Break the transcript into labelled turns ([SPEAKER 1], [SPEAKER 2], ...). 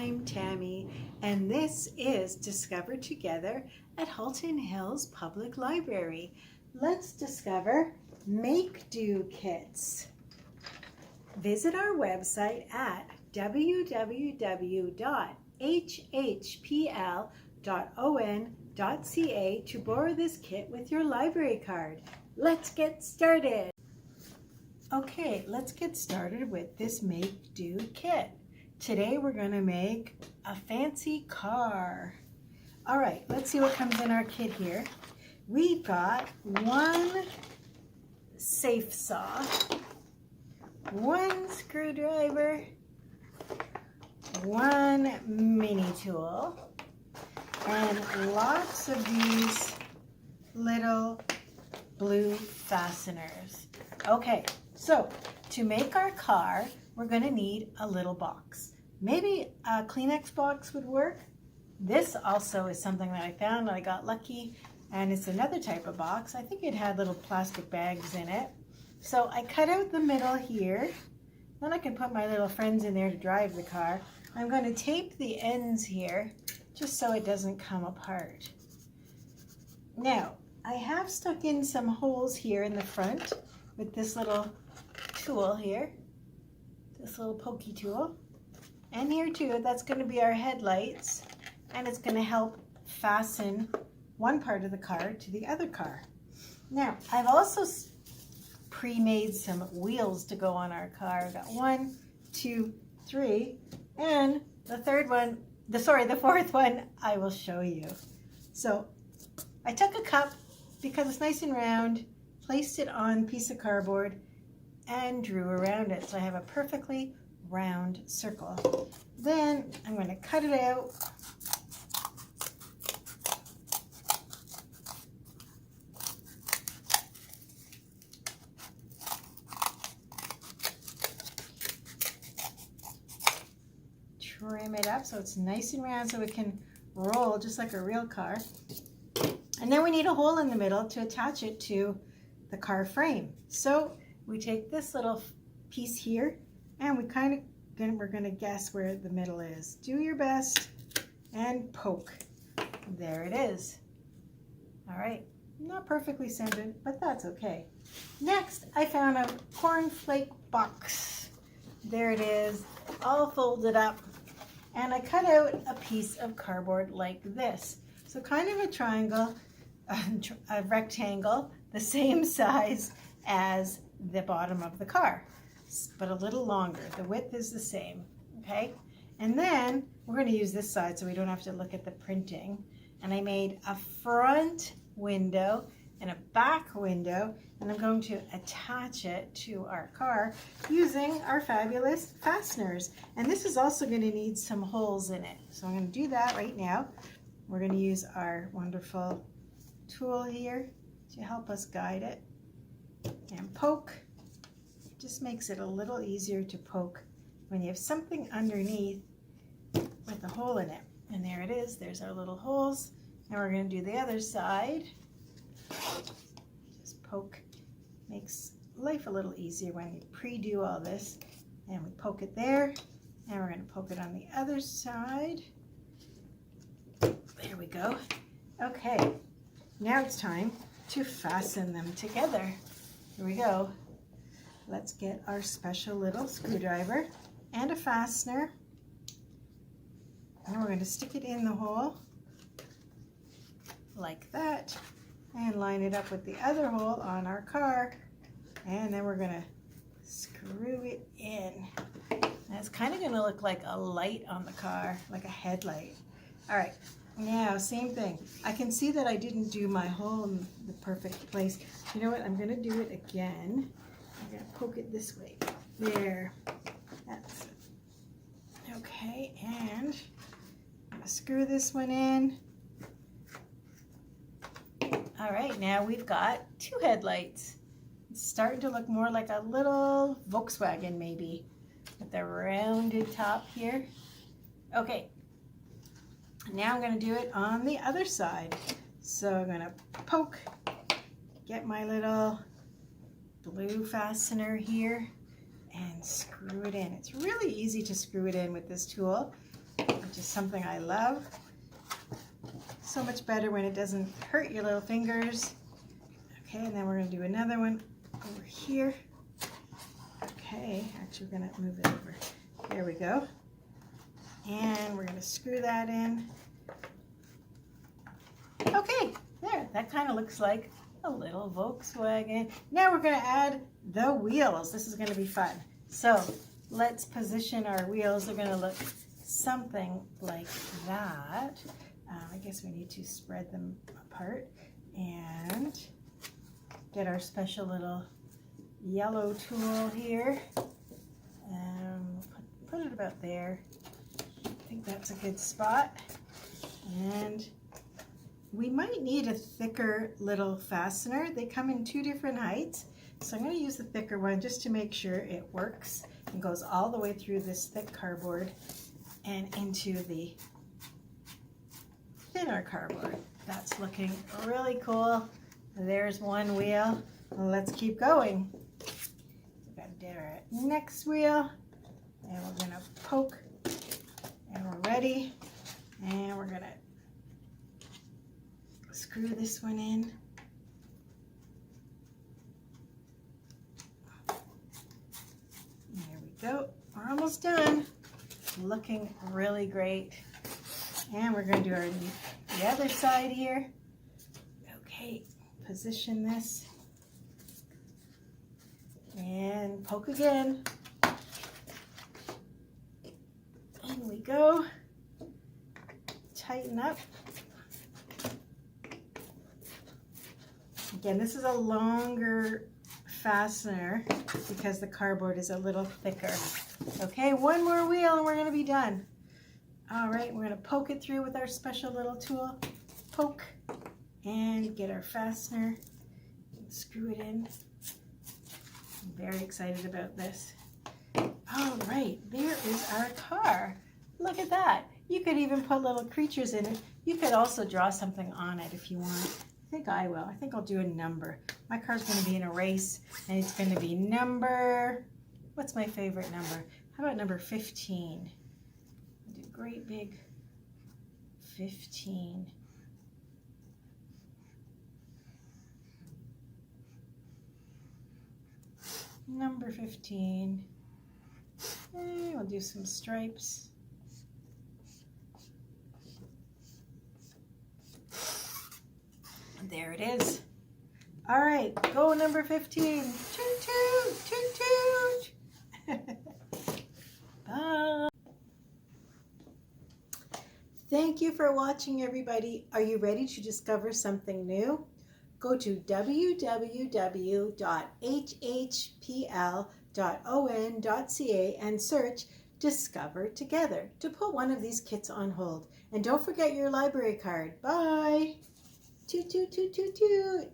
[SPEAKER 1] I'm Tammy, and this is Discover Together at Halton Hills Public Library. Let's discover make-do kits. Visit our website at www.hhpl.on.ca to borrow this kit with your library card. Let's get started. Okay, let's get started with this make-do kit. Today we're going to make a fancy car. All right, let's see what comes in our kit here. We've got one safe saw, one screwdriver, one mini tool, and lots of these little blue fasteners. Okay, so to make our car, we're going to need a little box. Maybe a Kleenex box would work. This also is something that I found. I got lucky, and it's another type of box. I think it had little plastic bags in it. So I cut out the middle here. Then I can put my little friends in there to drive the car. I'm going to tape the ends here just so it doesn't come apart. Now, I have stuck in some holes here in the front with this little tool here, this little pokey tool. And here too, that's going to be our headlights, and it's going to help fasten one part of the car to the other car. Now, I've also pre-made some wheels to go on our car. I've got 1, 2, 3, and the fourth one I will show you. So I took a cup because it's nice and round, placed it on a piece of cardboard, and drew around it. So I have a perfectly round circle. Then I'm going to cut it out. Trim it up so it's nice and round so it can roll just like a real car. And then we need a hole in the middle to attach it to the car frame. So we take this little piece here, and we're going to guess where the middle is. Do your best and poke. There it is. All right, not perfectly centered, but that's okay. Next, I found a cornflake box. There it is, all folded up. And I cut out a piece of cardboard like this. So kind of a triangle, a rectangle, the same size as the bottom of the car, but a little longer. The width is the same, okay? And then we're going to use this side so we don't have to look at the printing. And I made a front window and a back window, and I'm going to attach it to our car using our fabulous fasteners. And this is also going to need some holes in it. So I'm going to do that right now. We're going to use our wonderful tool here to help us guide it. And poke. It just makes it a little easier to poke when you have something underneath with a hole in it. And there it is. There's our little holes. Now we're going to do the other side. Just poke. Makes life a little easier when you pre-do all this. And we poke it there. And we're going to poke it on the other side. There we go. Okay. Now it's time to fasten them together. Here we go. Let's get our special little screwdriver and a fastener. And we're going to stick it in the hole like that and line it up with the other hole on our car. And then we're going to screw it in. And it's kind of going to look like a light on the car, like a headlight. All right. Now, same thing. I can see that I didn't do my hole in the perfect place. You know what? I'm going to do it again. I'm going to poke it this way. There. That's it. Okay, and I'm going to screw this one in. All right, now we've got 2 headlights. It's starting to look more like a little Volkswagen maybe, with the rounded top here. Okay. Now I'm going to do it on the other side. So I'm going to poke, get my little blue fastener here, and screw it in. It's really easy to screw it in with this tool. which is something I love. So much better when it doesn't hurt your little fingers. Okay, and then we're going to do another one over here. Okay, actually we're going to move it over. There we go. And we're going to screw that in. Okay, there, that kind of looks like a little Volkswagen. Now we're going to add the wheels. This is going to be fun. So let's position our wheels. They're going to look something like that. I guess we need to spread them apart and get our special little yellow tool here. Put it about there. I think that's a good spot. And we might need a thicker little fastener. They come in 2 different heights. So I'm going to use the thicker one just to make sure it works and goes all the way through this thick cardboard and into the thinner cardboard. That's looking really cool. There's one wheel. Let's keep going. We've got to do our next wheel, and we're going to poke, and we're ready, and we're going to screw this one in. There we go. We're almost done. Looking really great. And we're going to do the other side here. Okay, position this. And poke again. In we go. Tighten up. Again, this is a longer fastener because the cardboard is a little thicker. Okay, one more wheel and we're going to be done. All right, we're going to poke it through with our special little tool. Poke and get our fastener. Screw it in. I'm very excited about this. All right, there is our car. Look at that. You could even put little creatures in it. You could also draw something on it if you want. I think I will. I think I'll do a number. My car's going to be in a race, and it's going to be number, what's my favorite number? How about number 15? I'll do great big 15. Number 15. And we'll do some stripes. There it is. All right, go number 15. Toot toot, toot toot. Bye. Thank you for watching, everybody. Are you ready to discover something new? Go to www.hhpl.on.ca and search Discover Together to put one of these kits on hold. And don't forget your library card. Bye. Toot, toot, toot, toot, toot.